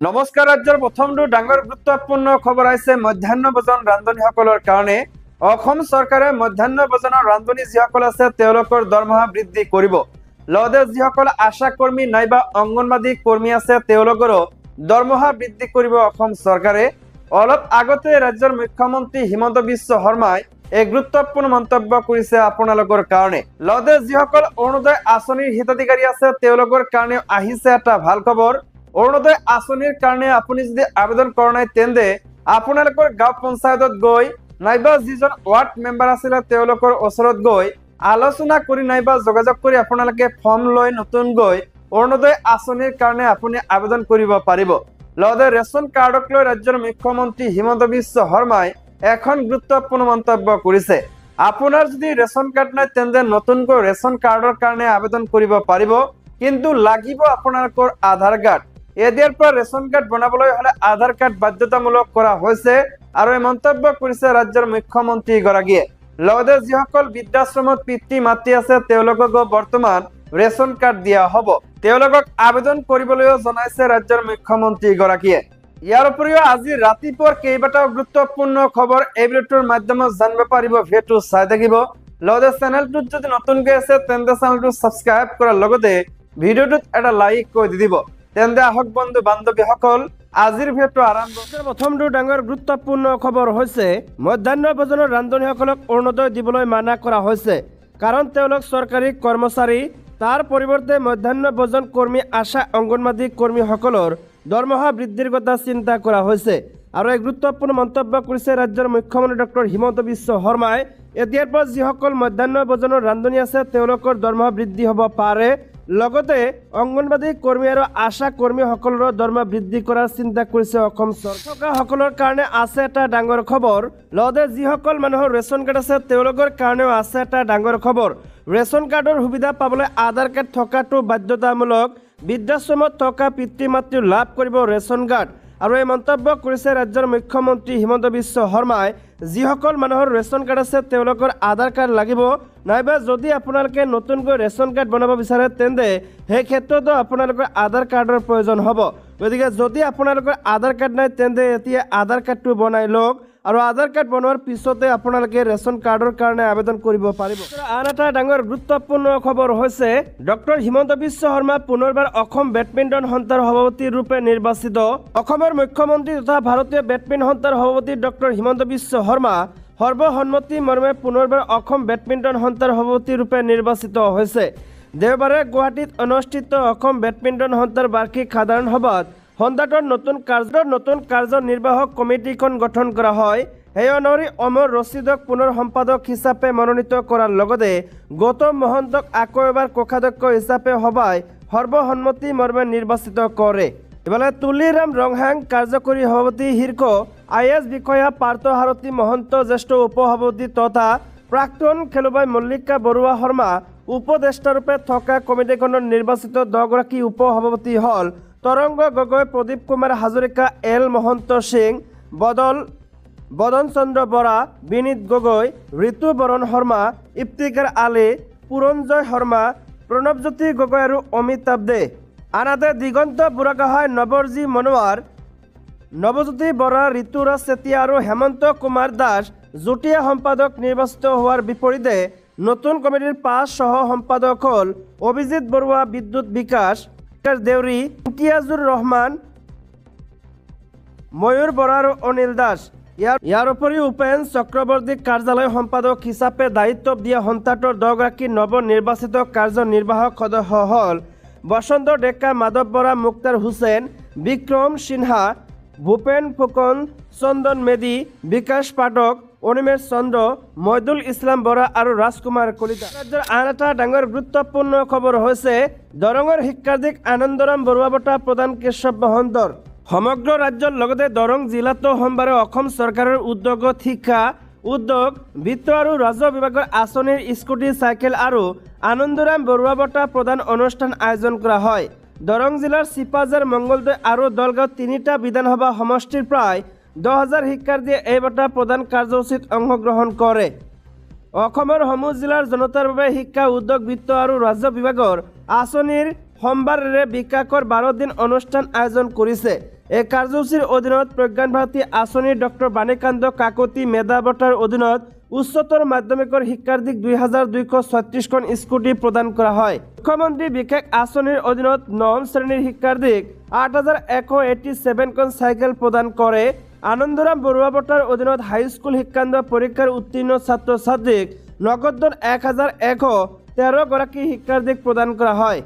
নমস্কাৰ। ৰাজ্যৰ প্ৰথমটো ডাঙৰ গুৰুত্বপূৰ্ণ খবৰ আহিছে মধ্যাহ্ন ভোজন ৰান্ধনীসকলৰ কাৰণে। অসম চৰকাৰে মধ্যাহ্ন ভোজনৰ ৰান্ধনী যিসকল আছে তেওঁলোকৰ দৰমহা বৃদ্ধি কৰিব। লগতে যিসকল আশা কৰ্মী নাইবা অংগনবাদী কৰ্মী আছে তেওঁলোকৰো দৰমহা বৃদ্ধি কৰিব অসম চৰকাৰে। অলপ আগতে ৰাজ্যৰ মুখ্যমন্ত্ৰী হিমন্ত বিশ্ব শৰ্মাই এক গুৰুত্বপূৰ্ণ মন্তব্য কৰিছে আপোনালোকৰ কাৰণে। লগতে যিসকল অৰুণোদয় আঁচনিৰ হিতাধিকাৰী আছে তেওঁলোকৰ কাৰণে আহিছে এটা ভাল খবৰ। অৰুণোদয় আঁচনিৰ কাৰণে আপুনি যদি আবেদন কৰা নাই তেন্তে আপোনালোকৰ গাঁও পঞ্চায়তত গৈ নাইবা যিজন ৱাৰ্ড মেম্বাৰ আছিল তেওঁলোকৰ ওচৰত গৈ আলোচনা কৰি নাইবা যোগাযোগ কৰি আপোনালোকে ফৰ্ম লৈ নতুনকৈ অৰুণোদয় আঁচনিৰ কাৰণে আপুনি আবেদন কৰিব পাৰিব। লগতে ৰেচন কাৰ্ডক লৈ ৰাজ্যৰ মুখ্যমন্ত্ৰী হিমন্ত বিশ্ব শৰ্মাই এখন গুৰুত্বপূৰ্ণ মন্তব্য কৰিছে। আপোনাৰ যদি ৰেচন কাৰ্ড নাই তেন্তে নতুনকৈ ৰেচন কাৰ্ডৰ কাৰণে আবেদন কৰিব পাৰিব, কিন্তু লাগিব আপোনালোকৰ আধাৰ কাৰ্ড। এতিয়াৰ পৰা ৰেচন কাৰ্ড বনাবলৈ হলে আধাৰ কাৰ্ড বাধ্যতামূলক কৰা হৈছে আৰু এই মন্তব্য কৰিছে ৰাজ্যৰ মুখ্যমন্ত্ৰী গৰাকীয়ে। লগতে যিসকল বৃদ্ধাশ্ৰমত পিতৃ মাতৃ আছে তেওঁলোককো বৰ্তমান ৰেচন কাৰ্ড দিয়া হ'ব। তেওঁলোকক আবেদন কৰিবলৈও জনাইছে ৰাজ্যৰ মুখ্যমন্ত্ৰী গৰাকীয়ে। ইয়াৰ উপৰিও আজি ৰাতিপুৱাৰ কেইবাটাও গুৰুত্বপূৰ্ণ খবৰ এই ভিডিঅ'টোৰ মাধ্যমত জানিব পাৰিব। ভিডিঅ'টো চাই থাকিব। লগতে চেনেলটোত যদি নতুনকৈ আছে তেন্তে চেনেলটো ছাবস্ক্ৰাইব কৰাৰ লগতে ভিডিঅ'টোত এটা লাইক কৰি দি দিব। তেন্তে আহক বন্ধু বান্ধৱীসকল আজিৰ ভিডিঅ'টো আৰম্ভ। প্ৰথমটো ডাঙৰ গুৰুত্বপূৰ্ণ খবৰ হৈছে মধ্যাহ্ন ভোজনৰ ৰান্ধনীসকলক অৰুণোদয় দিবলৈ মানা কৰা হৈছে, কাৰণ তেওঁলোক চৰকাৰী কৰ্মচাৰী। তাৰ পৰিৱৰ্তে মধ্যাহ্ন ভোজন কৰ্মী আশা অংগনবাদী কৰ্মীসকলৰ দৰমহা বৃদ্ধিৰ কথা চিন্তা কৰা হৈছে। আৰু এক গুৰুত্বপূৰ্ণ মন্তব্য কৰিছে ৰাজ্যৰ মুখ্যমন্ত্ৰী ডক্টৰ হিমন্ত বিশ্ব শৰ্মাই। এতিয়াৰ পৰা যিসকল মধ্যাহ্ন ভোজনৰ ৰান্ধনী আছে তেওঁলোকৰ দৰমহা বৃদ্ধি হ'ব পাৰে। লগতে অংগনবাদী কৰ্মী আৰু আশা কৰ্মীসকলৰো দৰমহা বৃদ্ধি কৰাৰ চিন্তা কৰিছে অসম চৰকাৰসকলৰ কাৰণে আছে এটা ডাঙৰ খবৰ। লগতে যিসকল মানুহৰ ৰেচন কাৰ্ড আছে তেওঁলোকৰ কাৰণেও আছে এটা ডাঙৰ খবৰ। ৰেচন কাৰ্ডৰ সুবিধা পাবলৈ আধাৰ কাৰ্ড থকাটো বাধ্যতামূলক। বৃদ্ধাশ্ৰমত থকা পিতৃ মাতৃ লাভ কৰিব ৰেচন কাৰ্ড। আৰু এই মন্তব্য কৰিছে ৰাজ্যৰ মুখ্যমন্ত্ৰী হিমন্ত বিশ্ব শৰ্মাই। যিসকল মানুহৰ ৰেচন কাৰ্ড আছে তেওঁলোকৰ আধাৰ কাৰ্ড লাগিব, নাইবা যদি আপোনালোকে নতুনকৈ ৰেচন কাৰ্ড বনাব বিচাৰে তেন্তে সেই ক্ষেত্ৰতো আপোনালোকৰ আধাৰ কাৰ্ডৰ প্ৰয়োজন হ'ব। গতিকে যদি আপোনালোকৰ আধাৰ কাৰ্ড নাই তেন্তে এতিয়া আধাৰ কাৰ্ডটো বনাই লওক আৰু আধাৰ কাৰ্ড বনোৱাৰ পিছতে আপোনালোকে ৰেচন কাৰ্ডৰ কাৰণে আবেদন কৰিব পাৰিব। আন এটা ডাঙৰ গুৰুত্বপূৰ্ণ খবৰ হৈছে ডক্টৰ হিমন্ত বিশ্ব শৰ্মা পুনৰবাৰ অসম বেডমিণ্টন সন্থাৰ সভাপতি ৰূপে নিৰ্বাচিত। অসমৰ মুখ্যমন্ত্ৰী তথা ভাৰতীয় বেডমিণ্টন সন্থাৰ সভাপতি ডক্টৰ হিমন্ত বিশ্ব শৰ্মা সৰ্বসন্মতি মৰ্মে পুনৰবাৰ অসম বেডমিণ্টন সন্থাৰ সভাপতি ৰূপে নিৰ্বাচিত হৈছে। দেওবাৰে গুৱাহাটীত অনুষ্ঠিত অসম বেডমিণ্টন সন্থাৰ বাৰ্ষিক সাধাৰণ সভাত সন্থাটোৰ নতুন কাৰ্যনিৰ্বাহক কমিটিখন গঠন কৰা হয়। সেই অনুসৰি অমৰ ৰচিদক পুনৰ সম্পাদক হিচাপে মনোনীত কৰাৰ লগতে গৌতম মহন্তক আকৌ এবাৰ কোষাধ্যক্ষ হিচাপে সভাই সৰ্বসন্মতি মৰ্মে নিৰ্বাচিত কৰে। ইফালে তুলিৰাম ৰংহাং কাৰ্যকৰী সভাপতি, শীৰ্ষ IAS বিষয়া পাৰ্থ সাৰথী মহন্ত জ্যেষ্ঠ উপসভাপতি তথা প্ৰাক্তন খেলুৱৈ মল্লিকা বৰুৱা শৰ্মা উপদেষ্টাৰূপে থকা কমিটিখনৰ নিৰ্বাচিত 10গৰাকী উপসভাপতি হ'ল তৰংগ গগৈ, প্ৰদীপ কুমাৰ হাজৰিকা, এল মহন্ত সিং, বদন চন্দ্ৰ বৰা, বিনীত গগৈ, ঋতু বৰণ শৰ্মা, ইফতিকাৰ আলী, পুৰঞ্জয় শৰ্মা, প্ৰণৱজ্যোতি গগৈ আৰু অমিতাভ দে। আনহাতে দিগন্ত বুঢ়াগোহাঁই, নৱৰজী মনোৱাৰ, নৱজ্যোতি বৰা, ঋতুৰাজ চেতিয়া আৰু হেমন্ত কুমাৰ দাস যুটীয়া সম্পাদক নিৰ্বাচিত হোৱাৰ বিপৰীতে নতুন কমিটিৰ 5 সহ সম্পাদক হ'ল অভিজিত বৰুৱা, বিদ্যুৎ বিকাশ দেউৰী, ইমতিয়াজুৰ ৰহমান, ময়ূৰ বৰা আৰু অনিল দাস। ইয়াৰ উপৰিও উপেন চক্ৰৱৰ্তীক কাৰ্যালয় সম্পাদক হিচাপে দায়িত্ব দিয়া সন্থাটোৰ 10গৰাকী নৱ নিৰ্বাচিত কাৰ্যনিৰ্বাহক সদস্য হ'ল বসন্ত ডেকা, মাধৱ বৰা, মুক্তাৰ হুছেইন, বিক্ৰম সিনহা, ভূপেন ফুকন, চন্দন মেধি, বিকাশ পাঠক, অনিমেশ চন্দ্ৰ, মইদুল ইছলাম বৰা আৰু ৰাজকুমাৰ কলিতা। ৰাজ্যৰ আন এটা ডাঙৰ গুৰুত্বপূৰ্ণ খবৰ হৈছে দৰঙৰ শিক্ষাৰ্থীক আনন্দৰাম বৰুৱা বঁটা প্ৰদান কেশৱ মহন্তৰ। সমগ্ৰ ৰাজ্যৰ লগতে দৰং জিলাতো সোমবাৰে অসম চৰকাৰৰ উদ্যোগত শিক্ষা, উদ্যোগ, বিত্ত আৰু ৰাজহ বিভাগৰ আঁচনিৰ স্কুটি, চাইকেল আৰু আনন্দৰাম বৰুৱা বঁটা প্ৰদান অনুষ্ঠান আয়োজন কৰা হয়। দৰং জিলাৰ চিপাঝাৰ, মংগলদৈ আৰু দলগাঁও 3টা বিধানসভা সমষ্টিৰ প্ৰায় 10,000 শিক্ষাৰ্থীয়ে এই বঁটা প্ৰদান কাৰ্যসূচীত অংশগ্ৰহণ কৰে। অসমৰ সমূহ জিলাৰ জনতাৰ বাবে শিক্ষা, উদ্যোগ, বিত্ত আৰু ৰাজহ বিভাগৰ আঁচনিৰ সোমবাৰে বিকাশৰ 12 দিন অনুষ্ঠান আয়োজন কৰিছে। এই কাৰ্যসূচীৰ অধীনত প্ৰজ্ঞান ভাৰতী আঁচনিৰ ডক্টৰ বাণীকান্ত কাকতি মেধা বঁটাৰ অধীনত উচ্চতৰ মাধ্যমিকৰ শিক্ষাৰ্থীক 2236খন স্কুটি প্ৰদান কৰা হয়। মুখ্যমন্ত্ৰী বিশেষ আঁচনিৰ অধীনত 9ম শ্ৰেণীৰ শিক্ষাৰ্থীক 8187খন চাইকেল প্ৰদান কৰে। আনন্দৰাম বৰুৱা বঁটাৰ অধীনত হাইস্কুল শিক্ষান্ত পৰীক্ষাৰ উত্তীৰ্ণ ছাত্ৰ ছাত্ৰীক নগদ ধন 1113 গৰাকী শিক্ষাৰ্থীক প্ৰদান কৰা হয়।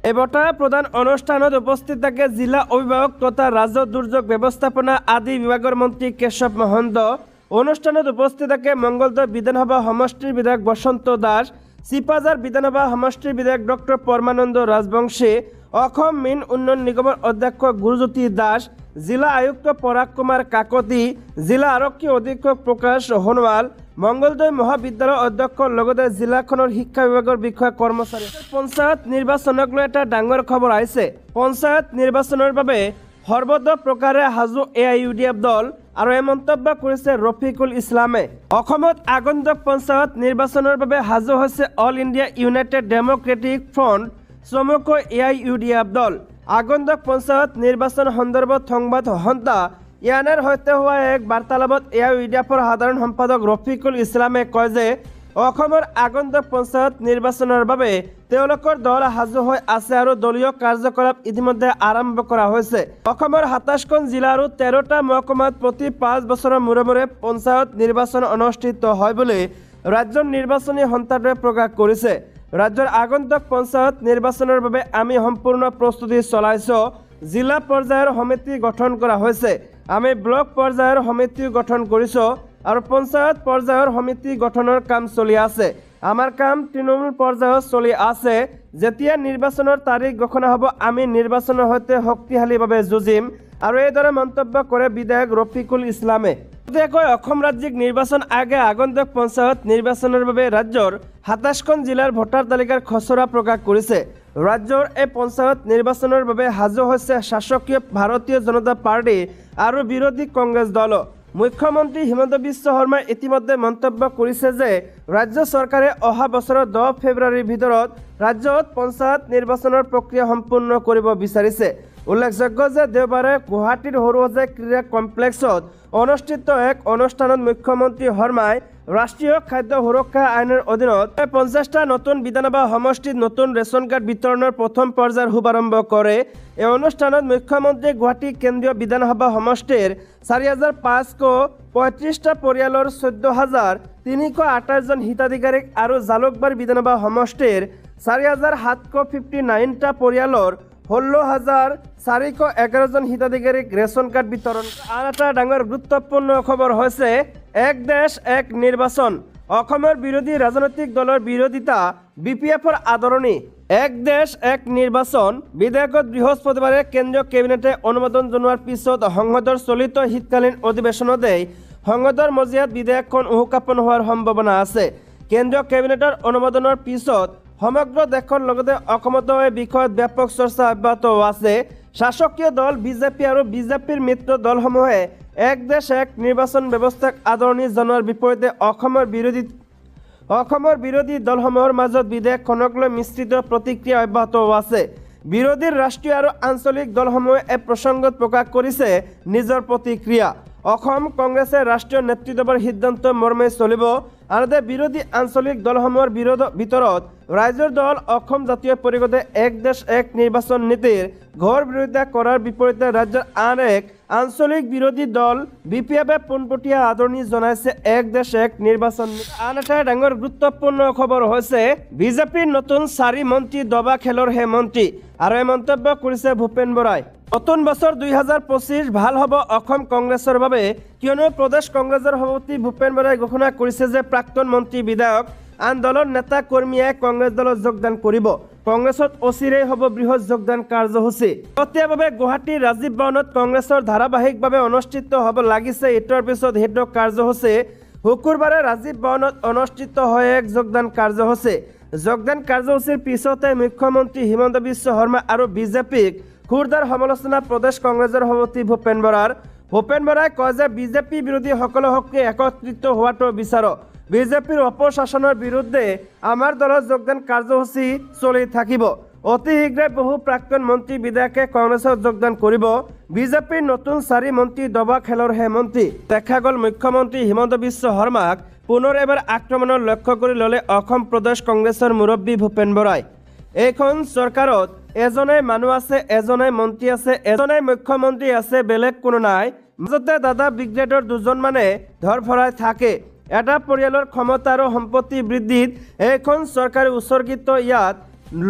এই বঁটা প্ৰদান অনুষ্ঠানত উপস্থিত থাকে জিলা অভিভাৱক তথা ৰাজ্য দুৰ্যোগ ব্যৱস্থাপনা আদি বিভাগৰ মন্ত্ৰী কেশৱ মহন্ত। অনুষ্ঠানত উপস্থিত থাকে মংগলদৈ বিধানসভা সমষ্টিৰ বিধায়ক বসন্ত দাস, চিপাঝাৰ বিধানসভা সমষ্টিৰ বিধায়ক ডক্টৰ পৰমানন্দ ৰাজবংশী, অসম মীন উন্নয়ন নিগমৰ অধ্যক্ষ গুৰুজ্যোতি দাস, জিলা আয়ুক্ত পৰাগ কুমাৰ কাকতি, জিলা আৰক্ষী অধীক্ষক প্ৰকাশ সোণোৱাল, মংগলদৈ মহাবিদ্যালয়ৰ অধ্যক্ষৰ লগতে জিলাখনৰ শিক্ষা বিভাগৰ বিষয়া কৰ্মচাৰী। পঞ্চায়ত নিৰ্বাচনক লৈ এটা ডাঙৰ খবৰ আহিছে। পঞ্চায়ত নিৰ্বাচনৰ বাবে সৰ্বত্ৰ প্ৰকাৰে সাজু AIUDF দল আৰু এই মন্তব্য কৰিছে ৰফিকুল ইছলামে। অসমত আগন্তুক পঞ্চায়ত নিৰ্বাচনৰ বাবে সাজু হৈছে all India United Democratic front চমুকৈ AIUDF দল। আগন্তুক পঞ্চায়ত নিৰ্বাচন সন্দৰ্ভত সংবাদ সন্থা ইয়ানৰ সৈতে হোৱা এক বাৰ্তালাপত AIUDFৰ সাধাৰণ সম্পাদক ৰফিকুল ইছলামে কয় যে অসমৰ আগন্তুক পঞ্চায়ত নিৰ্বাচনৰ বাবে তেওঁলোকৰ দল সাজু হৈ আছে আৰু দলীয় কাৰ্যকলাপ ইতিমধ্যে আৰম্ভ কৰা হৈছে। অসমৰ 27খন জিলা আৰু 13টা মহকুমাত প্ৰতি 5 বছৰৰ মূৰে মূৰে পঞ্চায়ত নিৰ্বাচন অনুষ্ঠিত হয় বুলি ৰাজ্যৰ নিৰ্বাচনী সন্থাটোৱে প্ৰকাশ কৰিছে। ৰাজ্যৰ আগন্তুক পঞ্চায়ত নিৰ্বাচনৰ বাবে আমি সম্পূৰ্ণ প্ৰস্তুতি চলাইছোঁ। জিলা পৰ্যায়ৰ সমিতি গঠন কৰা হৈছে। আমি ব্লক পৰ্যায়ৰ সমিতিও গঠন কৰিছোঁ আৰু পঞ্চায়ত পৰ্যায়ৰ সমিতি গঠনৰ কাম চলি আছে। আমাৰ কাম তৃণমূল পৰ্যায়ত চলি আছে। যেতিয়া নিৰ্বাচনৰ তাৰিখ ঘোষণা হ'ব আমি নিৰ্বাচনৰ সৈতে শক্তিশালীভাৱে যুঁজিম আৰু এইদৰে মন্তব্য কৰে বিধায়ক ৰফিকুল ইছলামে। অসম ৰাজ্যিক নিৰ্বাচন আয়োগে আগন্তুক পঞ্চায়ত নিৰ্বাচনৰ বাবে ৰাজ্যৰ 27খন জিলাৰ ভোটাৰ তালিকাৰ খচৰা প্ৰকাশ কৰিছে। ৰাজ্যৰ এই পঞ্চায়ত নিৰ্বাচনৰ বাবে সাজু হৈছে শাসকীয় ভাৰতীয় জনতা পাৰ্টি আৰু বিৰোধী কংগ্ৰেছ দল। মুখ্যমন্ত্ৰী হিমন্ত বিশ্ব শৰ্মাই ইতিমধ্যে মন্তব্য কৰিছে যে ৰাজ্য চৰকাৰে অহা বছৰৰ 10 ফেব্ৰুৱাৰীৰ ভিতৰত ৰাজ্যত পঞ্চায়ত নিৰ্বাচনৰ প্ৰক্ৰিয়া সম্পূৰ্ণ কৰিব বিচাৰিছে। উল্লেখযোগ্য যে দেওবাৰে গুৱাহাটীৰ সৰুসজাই ক্ৰীড়া কমপ্লেক্সত অনুষ্ঠিত এক অনুষ্ঠানত মুখ্যমন্ত্ৰী শৰ্মাই ৰাষ্ট্ৰীয় খাদ্য সুৰক্ষা আইনৰ অধীনত 50টা নতুন বিধানসভা সমষ্টিত নতুন ৰেচন কাৰ্ড বিতৰণৰ প্ৰথম পৰ্যায়ৰ শুভাৰম্ভ কৰে। এই অনুষ্ঠানত মুখ্যমন্ত্ৰীয়ে গুৱাহাটী কেন্দ্ৰীয় বিধানসভা সমষ্টিৰ 4535টা পৰিয়ালৰ 14328জন হিতাধিকাৰীক আৰু জালুকবাৰী বিধানসভা সমষ্টিৰ 4759টা পৰিয়ালৰ 16411জন হিতাধিকাৰীক ৰেচন কাৰ্ড বিতৰণ। আন এটা ডাঙৰ গুৰুত্বপূৰ্ণ খবৰ হৈছে এক দেশ এক নিৰ্বাচন। অসমৰ বিৰোধী ৰাজনৈতিক দলৰ বিৰোধিতা BPFৰ আদৰণি। এক দেশ এক নিৰ্বাচন বিধেয়কত বৃহস্পতিবাৰে কেন্দ্ৰীয় কেবিনেটে অনুমোদন জনোৱাৰ পিছত সংসদৰ চলিত শীতকালীন অধিৱেশনতেই সংসদৰ মজিয়াত বিধেয়কখন উত্থাপন হোৱাৰ সম্ভাৱনা আছে। কেন্দ্ৰীয় কেবিনেটৰ অনুমোদনৰ পিছত সমগ্ৰ দেশৰ লগতে অসমতো এই বিষয়ত ব্যাপক চৰ্চা অব্যাহত আছে। শাসকীয় দল বিজেপি আৰু বিজেপিৰ মিত্ৰ দলসমূহে এক দেশ এক নিৰ্বাচন ব্যৱস্থাক আদৰণি জনোৱাৰ বিপৰীতে অসমৰ বিৰোধী দলসমূহৰ মাজত বিধেয়কখনক লৈ মিশ্ৰিত প্ৰতিক্ৰিয়া অব্যাহত আছে। বিৰোধীৰ ৰাষ্ট্ৰীয় আৰু আঞ্চলিক দলসমূহে এই প্ৰসংগত প্ৰকাশ কৰিছে নিজৰ প্ৰতিক্ৰিয়া। অসম কংগ্ৰেছে ৰাষ্ট্ৰীয় নেতৃত্বৰ সিদ্ধান্ত মৰ্মে চলিব। আনহাতে বিৰোধী আঞ্চলিক দলসমূহৰ ভিতৰত ৰাইজৰ দল অসম জাতীয় পৰিষদে এক দেশ এক নিৰ্বাচন নীতিৰ ঘোৰ বিৰোধিতা কৰাৰ বিপৰীতে ৰাজ্যৰ আন এক আঞ্চলিক বিৰোধী দল BPFে পোনপটীয়া আদৰণি জনাইছে এক দেশ এক নিৰ্বাচন। আন এটা ডাঙৰ গুৰুত্বপূৰ্ণ খবৰ হৈছে বিজেপিৰ নতুন 4 মন্ত্ৰী দবা খেলৰ হে মন্ত্ৰী আৰু এই মন্তব্য কৰিছে ভূপেন বৰাই। নতুন বছৰ 2025 ভাল হ'ব অসম কংগ্ৰেছৰ বাবে, কিয়নো প্ৰদেশ কংগ্ৰেছৰ সভাপতি ভূপেন বৰাই ঘোষণা কৰিছে যে প্ৰাক্তন মন্ত্ৰী বিধায়ক আন দলৰ নেতা কৰ্মীয়ে কংগ্ৰেছ দলত যোগদান কৰিব। কংগ্ৰেছত অচিৰেই হ'ব বৃহৎ যোগদান কাৰ্যসূচী। শেহতীয়াভাৱে গুৱাহাটীৰ ৰাজীৱ ভৱনত কংগ্ৰেছৰ ধাৰাবাহিকভাৱে অনুষ্ঠিত হ'ব লাগিছে ইটোৰ পিছত সিটো কাৰ্যসূচী। শুকুৰবাৰে ৰাজীৱ ভৱনত অনুষ্ঠিত হয় এক যোগদান কাৰ্যসূচী। যোগদান কাৰ্যসূচীৰ পিছতে মুখ্যমন্ত্ৰী হিমন্ত বিশ্ব শৰ্মা আৰু বিজেপিক খুৰদাৰ সমালোচনা প্ৰদেশ কংগ্ৰেছৰ সভাপতি ভূপেন বৰাৰ। ভূপেন বৰাই কয় যে বিজেপি বিৰোধী সকলো শক্তি একত্ৰিত হোৱাটো বিচাৰো। বিজেপিৰ অপশাসনৰ বিৰুদ্ধে আমাৰ দলৰ যোগদান কাৰ্যসূচী চলি থাকিব। অতি শীঘ্ৰে বহু প্ৰাক্তন মন্ত্ৰী বিধায়কে কংগ্ৰেছত যোগদান কৰিব। বিজেপিৰ নতুন 4 মন্ত্ৰী দবা খেলৰহে মন্ত্ৰী। দেখা গ'ল মুখ্যমন্ত্ৰী হিমন্ত বিশ্ব শৰ্মাক পুনৰ এবাৰ আক্ৰমণৰ লক্ষ্য কৰি ল'লে অসম প্ৰদেশ কংগ্ৰেছৰ মুৰব্বী ভূপেন বৰাই। এইখন চৰকাৰত এজনেই মানুহ আছে, এজনেই মন্ত্ৰী আছে, এজনেই মুখ্যমন্ত্ৰী আছে, বেলেগ কোনো নাই। মাজতে দাদা ব্ৰিগেডৰ 2জন মানে ধৰফৰাই থাকে। এটা পৰিয়ালৰ ক্ষমতা আৰু সম্পত্তি বৃদ্ধিত এইখন চৰকাৰে উৎসৰ্গিত। ইয়াত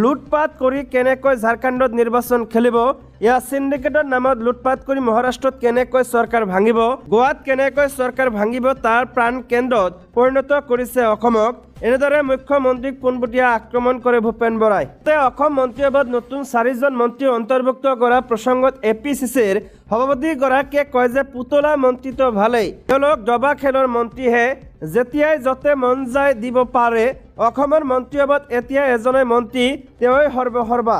লুটপাট কৰি কেনেকৈ ঝাৰখণ্ডত নিৰ্বাচন খেলিব, ইয়াত চিণ্ডিকেটৰ নামত লুটপাট কৰি মহাৰাষ্ট্ৰত কেনেকৈ চৰকাৰ ভাঙিব, গোৱাত কেনেকৈ চৰকাৰ ভাঙিব, তাৰ প্ৰাণ কেন্দ্ৰত পৰিণত কৰিছে অসমক। এনেদৰে মুখ্যমন্ত্ৰীক পোনপটীয়া আক্ৰমণ কৰে ভূপেন বৰাই। অসম মন্ত্ৰীসভাত নতুন 4জন মন্ত্ৰী অন্তৰ্ভুক্ত কৰা প্ৰসংগত APCCৰ সভাপতিগৰাকীয়ে কয় যে পুতলা মন্ত্ৰীটো ভালেই, তেওঁলোক দবা খেলৰ মন্ত্ৰীহে, যেতিয়াই য'তে মন যায় দিব পাৰে। অসমৰ মন্ত্ৰীসভাত এতিয়া এজনেই মন্ত্ৰী, তেওঁই সৰ্বসৰ্বা।